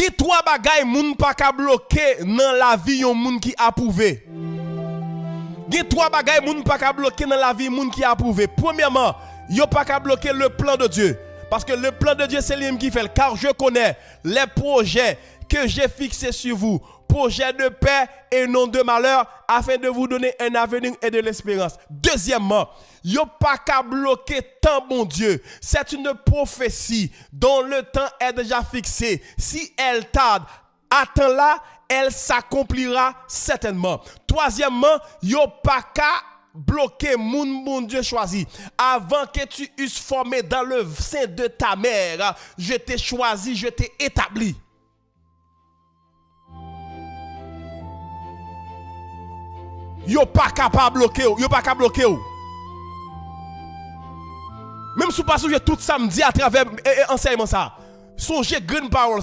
Gen trois bagay moun pa ka bloquer dans la vie yon moun qui approuvé. Gen trois bagay moun pa ka bloquer dans la vie moun qui approuvé. Premièrement, yo pas ka bloquer le plan de Dieu. Parce que le plan de Dieu c'est lui qui fait. Car je connais les projets que j'ai fixés sur vous. Projet de paix et non de malheur, afin de vous donner un avenir et de l'espérance. Deuxièmement, yo pas qu'à bloquer tant bon Dieu. C'est une prophétie dont le temps est déjà fixé. Si elle tarde, attends-la, elle s'accomplira certainement. Troisièmement, yo pas qu'à bloquer moun bon Dieu choisi. Avant que tu eusses formé dans le sein de ta mère, je t'ai choisi, je t'ai établi. Yo pas capable bloquer, yo pas capable bloquer. Même si vous pas tout samedi à travers enseignement ça. Songez grande parole.